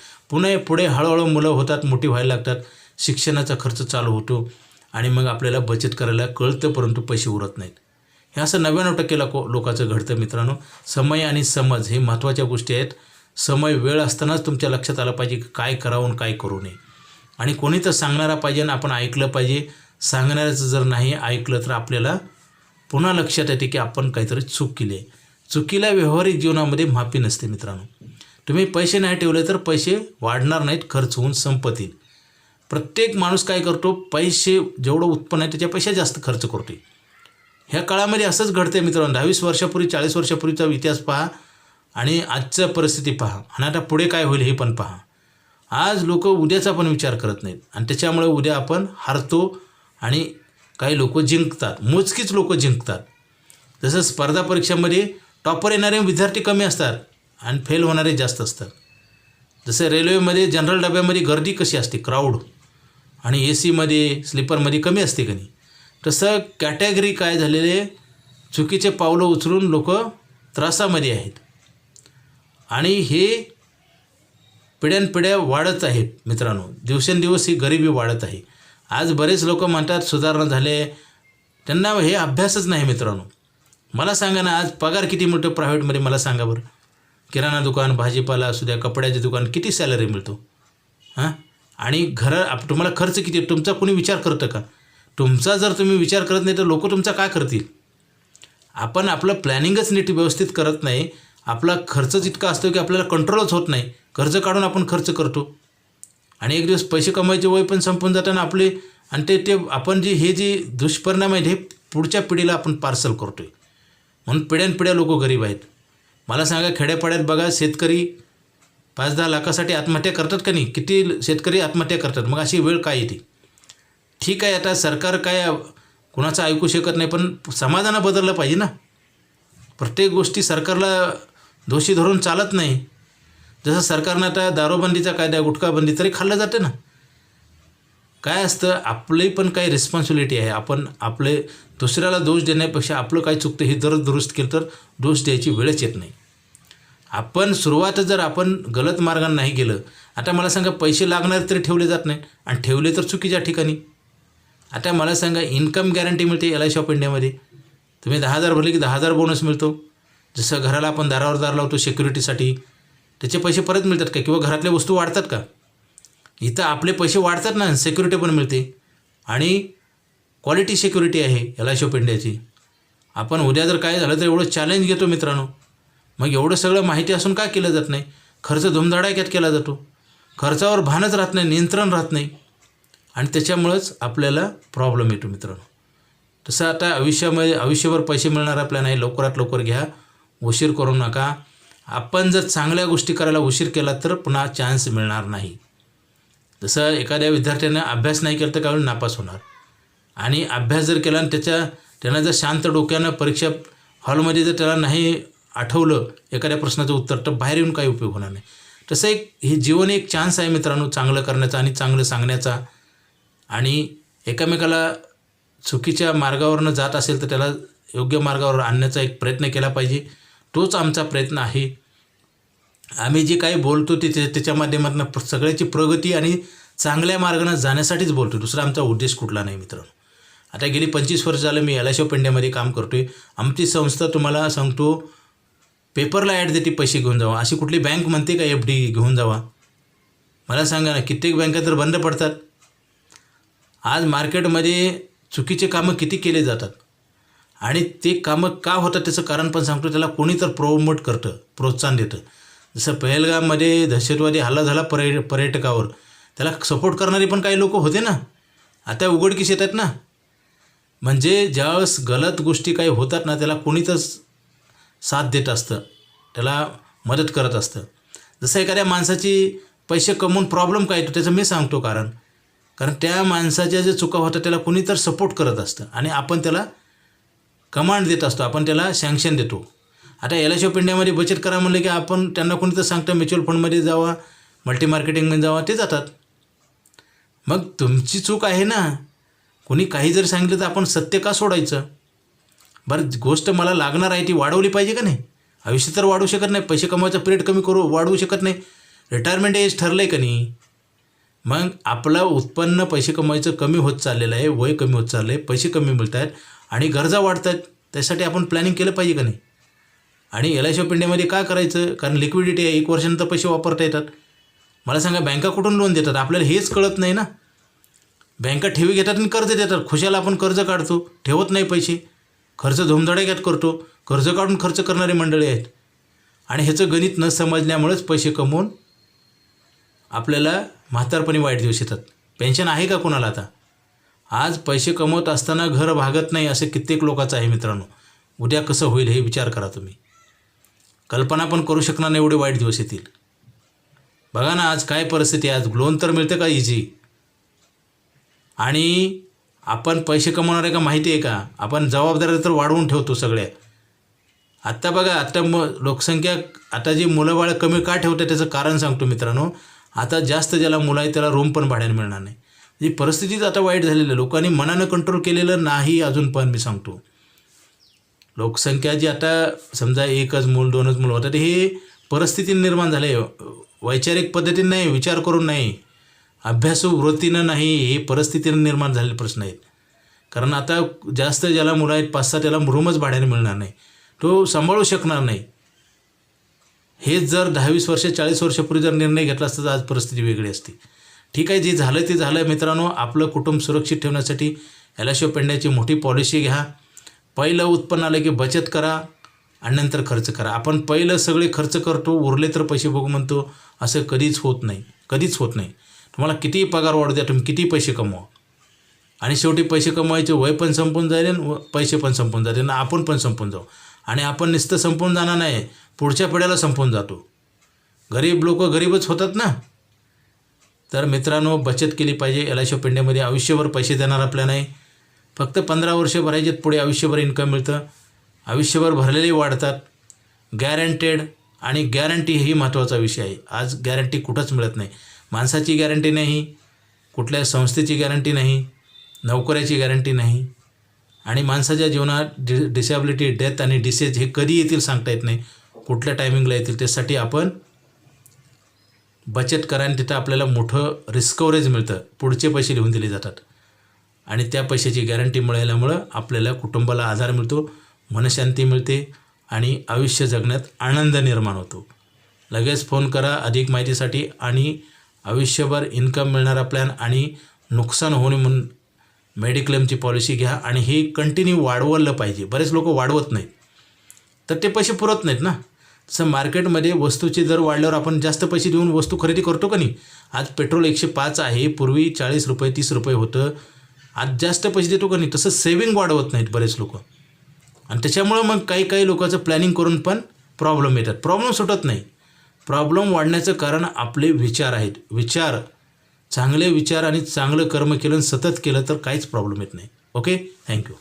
A: पुढे हळूहळू मुलं होतात, मोठी व्हायला लागतात, शिक्षणाचा खर्च चालू होतो आणि मग आपल्याला बचत करायला कळतं परंतु पैसे उरत नाहीत. हे असं 99% लोकांचं घडतं. मित्रांनो, समय आणि समज हे महत्त्वाच्या गोष्टी आहेत. समय वेळ असतानाच तुमच्या लक्षात आलं पाहिजे की काय करावं आणि काय करू नये आणि कोणी तर सांगणारा पाहिजे आणि आपण ऐकलं पाहिजे. सांगणाऱ्याचं जर नाही ऐकलं तर आपल्याला पुन्हा लक्षात येते की आपण काहीतरी चूक केली आहे. चुकीला व्यावहारिक जीवनामध्ये माफी नसते. मित्रांनो, तुम्ही पैसे नाही ठेवले तर पैसे वाढणार नाहीत, खर्च होऊन संपतील. प्रत्येक माणूस काय करतो, पैसे जेवढं उत्पन्न आहे त्याच्यापेक्षा जास्त खर्च करतो. ह्या काळामध्ये असंच घडतं मित्रांनो. 20 वर्षापूर्वी 40 वर्षापूर्वीचा इतिहास पहा आणि आजच्या परिस्थिती पहा आणि आता पुढे काय होईल हे पण पहा. आज लोक उद्याचा पण विचार करत नाहीत आणि त्याच्यामुळे उद्या आपण हारतो आणि काही लोक जिंकतात. मोजकीच लोक जिंकतात. जसं स्पर्धा परीक्षांमध्ये टॉपर येणारे विद्यार्थी कमी असतात आणि फेल होणारे जास्त असतात. जसं रेल्वेमध्ये जनरल डब्यामध्ये गर्दी कशी असते, क्राऊड, आणि AC स्लीपरमध्ये कमी असते का नाही, तसं कॅटेगरी काय झालेले चुकीचे पावलं उचलून लोक त्रासामध्ये आहेत आणि हे पिढ्यानपिढ्या वाढत आहेत. मित्रांनो, दिवसेंदिवस ही गरिबी वाढत आहे. आज बरेच लोक म्हणतात सुधारणा झाले, त्यांना हे अभ्यासच नाही. मित्रांनो, मला सांगा ना, आज पगार किती मिळतो प्रायव्हेटमध्ये, मला सांगा बरं. किराणा दुकान, भाजीपाला असू द्या, कपड्याचे दुकान, किती सॅलरी मिळतो हां? आणि तुम्हाला खर्च किती, तुमचा कोणी विचार करतं का? तुमचा जर तुम्ही विचार करत नाही तर लोक तुमचा काय करतील? आपण आपलं प्लॅनिंगच नीट व्यवस्थित करत नाही. आपला खर्चच इतका असतो की आपल्याला कंट्रोलच होत नाही. कर्ज काढून आपण खर्च करतो आणि एक दिवस पैसे कमवायचे वय पण संपून जाताना आपले, आणि ते आपण हे जे दुष्परिणाम आहेत हे पुढच्या पिढीला आपण पार्सल करतो आहे. म्हणून पिढ्यानपिढ्या लोक गरीब आहेत. मला सांगा, खेड्यापाड्यात बघा, शेतकरी 5-10 लाखासाठी आत्महत्या करतात का नाही? किती शेतकरी आत्महत्या करतात. मग अशी वेळ काय येते? ठीक आहे, आता सरकार काय कुणाचं ऐकू शकत नाही, पण समाजानं बदललं पाहिजे ना. प्रत्येक गोष्टी सरकारला दोषी धरून चालत नाही. जसं सरकारनं आता दारूबंदीचा कायदा, गुटखाबंदी तरी खाल्लं जातं ना. काय असतं, आपली पण काही रिस्पॉन्सिबिलिटी आहे. आपण आपले दुसऱ्याला दोष देण्यापेक्षा आपलं काय चुकतं हे जर दुरुस्त केलं तर दोष द्यायची वेळच येत नाही. आपण सुरुवात जर आपण गलत मार्गाने नाही गेलं, आता मला सांगा, पैसे लागणारे तरी ठेवले जात नाही, आणि ठेवले तर चुकीच्या ठिकाणी. आता मला सांगा, इन्कम गॅरंटी मिळते LIC ऑफ इंडियामध्ये. तुम्ही 10,000 भरले की 10,000 बोनस मिळतो. जसं घराला आपण दारावर दार लावतो सिक्युरिटीसाठी, त्याचे पैसे परत मिळतात का? किंवा घरातल्या वस्तू वाढतात का? इथं आपले पैसे वाढतात ना, सिक्युरिटी पण मिळते, आणि क्वालिटी सिक्युरिटी आहे LIC ऑफ इंडियाची. आपण उद्या जर काय झालं तर एवढं चॅलेंज घेतो मित्रांनो. मग एवढं सगळं माहिती असून काय केलं जात नाही? खर्च धुमधडाक्यात केला जातो. खर्चावर भानच राहत नाही, नियंत्रण राहत नाही, आणि त्याच्यामुळंच आपल्याला प्रॉब्लेम येतो मित्रांनो. तसं आता आयुष्यभर पैसे मिळणारा प्लॅन आहे. लवकरात लवकर घ्या, उशीर करू नका. आपण जर चांगल्या गोष्टी करायला उशीर केला तर पुन्हा चान्स मिळणार नाही. जसं एखाद्या विद्यार्थ्यानं अभ्यास नाही केला तर काय नापास होणार, आणि अभ्यास जर केला आणि त्यानं जर शांत डोक्यानं परीक्षा हॉलमध्ये जर त्याला नाही आठवलं एखाद्या प्रश्नाचं उत्तर, तर बाहेर येऊन काही उपयोग होणार नाही. तसं हे जीवन एक चान्स आहे मित्रांनो, चांगलं करण्याचा आणि चांगलं सांगण्याचा, आणि एकमेकाला चुकीच्या मार्गावरनं जात असेल तर त्याला योग्य मार्गावर आणण्याचा एक प्रयत्न केला पाहिजे. तोच आमचा प्रयत्न आहे. आम्ही जे काही बोलतो त्याच्या माध्यमातून सगळ्याची प्रगती आणि चांगल्या मार्गाने जाण्यासाठीच बोलतो. दुसरा आमचा उद्देश कुठला नाही मित्रांनो. आता गेली 25 वर्ष झालं मी LIC ऑफ इंडियामध्ये काम करतो आहे. आमची संस्था तुम्हाला सांगतो, पेपरला ॲड देते पैसे घेऊन जावा. अशी कुठली बँक म्हणते का FD घेऊन जावा? मला सांगा ना, कित्येक बँका तर बंद पडतात. आज मार्केटमध्ये चुकीचे कामं किती केले जातात, आणि ते कामं का होतात त्याचं कारण पण सांगतो. त्याला कोणी तर प्रोमोट करतं, प्रोत्साहन देतं. जसं पहलगाममध्ये दहशतवादी हल्ला झाला पर्यटकावर, त्याला सपोर्ट करणारे पण काही लोक होते ना, आता उघडकीस येतात ना. म्हणजे ज्यावेळेस गलत गोष्टी काही होतात ना, त्याला कोणी तर साथ देत असतं, त्याला मदत करत असतं. जसं एखाद्या माणसाची पैसे कमवून प्रॉब्लेम काय येतो त्याचं मी सांगतो कारण त्या माणसाच्या जे चुका होतात त्याला कोणी तर सपोर्ट करत असतं, आणि आपण त्याला कमांड देत असतो, आपण त्याला सँक्शन देतो. आता LIC ऑफ इंडियामध्ये बचत करा म्हणलं की आपण त्यांना कोणी तर सांगतं म्युच्युअल फंडमध्ये जावा, मल्टी मार्केटिंगमध्ये जावा, ते जातात. मग तुमची चूक आहे ना. कोणी काही जर सांगितलं तर आपण सत्य का सोडायचं? बरं, गोष्ट मला लागणार आहे ती वाढवली पाहिजे का नाही? आयुष्य तर वाढवू शकत नाही, पैसे कमवायचा पिरियड कमी वाढवू शकत नाही, रिटायरमेंट एज ठरलं आहे का नाही? मग आपलं उत्पन्न पैसे कमवायचं कमी होत चाललेलं आहे, वय कमी होत चाललं आहे, पैसे कमी मिळत आहेत आणि गरजा वाढत आहेत. त्यासाठी आपण प्लॅनिंग केलं पाहिजे का नाही? आणि LIC ऑफ इंडियामध्ये का करायचं? कारण लिक्विडिटी आहे, 1 वर्षानंतर पैसे वापरता येतात. मला सांगा, बँका कुठून लोन देतात? आपल्याला हेच कळत नाही ना. बँका ठेवी घेतात आणि कर्ज देतात. खुशाला आपण कर्ज काढतो, ठेवत नाही पैसे, खर्च धुमधडाक्यात करतो. कर्ज काढून खर्च करणारी मंडळी आहेत, आणि ह्याचं गणित न समजल्यामुळेच पैसे कमवून आपल्याला म्हातारपणी वाईट दिवस येतात. पेन्शन आहे का कोणाला? आता आज पैसे कमवत असताना घर भागत नाही असं कित्येक लोकांचं आहे मित्रांनो. उद्या कसं होईल हे विचार करा तुम्ही. कल्पना पण करू शकणार नाही एवढे वाईट दिवस येतील. बघा ना आज काय परिस्थिती आहे. आज लोन तर मिळतं का इझी, आणि आपण पैसे कमवणार आहे का माहिती आहे का? आपण जबाबदारी तर वाढवून ठेवतो सगळ्या. आत्ता बघा, आत्ता लोकसंख्या, आता जी मुलं बाळं कमी का ठेवतात त्याचं कारण सांगतो मित्रांनो. आता जास्त ज्याला मुलं आहे त्याला रूम पण भाड्याने मिळणार नाही. ही परिस्थितीच आता वाईट झालेली आहे. लोकांनी मनानं कंट्रोल केलेलं नाही अजून पण. मी सांगतो, लोकसंख्या जी आता समजा 1च मूल 2च मूल होतात, हे परिस्थितीने निर्माण झाले. वैचारिक पद्धतीने नाही, विचार करून नाही, अभ्यासू वृत्तीनं नाही, हे परिस्थितीनं निर्माण झालेले प्रश्न आहेत. कारण आता जास्त ज्याला मुलं आहेत 5-6 त्याला रूमच भाड्याने मिळणार नाही, तो सांभाळू शकणार नाही. हेच जर 10-20 वर्ष 40 वर्षापूर्वी जर निर्णय घेतला असता तर आज परिस्थिती वेगळी असते. ठीक आहे, जे झालं ते झालं मित्रांनो. आपलं कुटुंब सुरक्षित ठेवण्यासाठी LIC ऑफ इंडियाची मोठी पॉलिसी घ्या. पहिलं उत्पन्न आलं की बचत करा आणि नंतर खर्च करा. आपण पहिलं सगळे खर्च करतो, उरले तर पैसे बघू म्हणतो. असं कधीच होत नाही, कधीच होत नाही. तुम्हाला कितीही पगार वाढू द्या, तुम्ही किती पैसे कमवा आणि शेवटी पैसे कमवायचे वय पण संपून जाईल आणि पैसे पण संपून जातील आणि आपण पण संपून जाऊ. आणि आपण नुसतं संपून जाणार नाही, पुढच्या पिढ्याला संपून जातो. गरीब लोक गरीबच होतात ना. तर मित्रांनो, बचत केली पाहिजे. LIC ऑफ इंडियामध्ये आयुष्यभर पैसे देणार आपल्या नाही. फक्त 15 वर्ष भरायचे, पुढे आयुष्यभर इन्कम मिळतं. आयुष्यभर भरलेले वाढतात, गॅरंटेड. आणि गॅरंटी ही महत्त्वाचा विषय आहे. आज गॅरंटी कुठंच मिळत नाही. माणसाची गॅरंटी नाही, कुठल्या संस्थेची गॅरंटी नाही, नोकऱ्याची गॅरंटी नाही. आणि माणसाच्या जीवनात डिसॅबिलिटी, डेथ आणि डिसीज हे कधी येतील सांगता येत नाही, कुठल्या टायमिंगला येतील. त्यासाठी आपण बचत करा आणि तिथं आपल्याला मोठं रिस्क कव्हरेज मिळतं. पुढचे पैसे लिहून दिले जातात आणि त्या पैशाची गॅरंटी मिळाल्यामुळं आपल्याला कुटुंबाला आधार मिळतो, मनशांती मिळते आणि आयुष्य जगण्यात आनंद निर्माण होतो. लगेच फोन करा अधिक माहितीसाठी. आणि आयुष्यभर इन्कम मिळणारा प्लॅन आणि नुकसान होणे म्हणून मेडिक्लेमची पॉलिसी घ्या. आणि हे कंटिन्यू वाढवलं पाहिजे. बरेच लोक वाढवत नाहीत, तर ते पैसे पुरत नाहीत ना. तसं मार्केटमध्ये वस्तूचे दर वाढल्यावर आपण जास्त पैसे देऊन वस्तू खरेदी करतो का नाही. आज पेट्रोल 105 आहे, पूर्वी 40 रुपये 30 रुपये होतं. आज जास्त पैसे देतो का नाही. तसं सेविंग वाढवत नाहीत बरेच लोक. आणि त्याच्यामुळं मग काही लोकांचं प्लॅनिंग करून पण प्रॉब्लेम येतात. प्रॉब्लेम सुटत नाही. प्रॉब्लेम वाढण्याचं कारण आपले विचार आहेत. चांगले विचार आणि चांगलं कर्म केलं, सतत केलं तर काहीच प्रॉब्लेम येत नाही. Okay, thank you.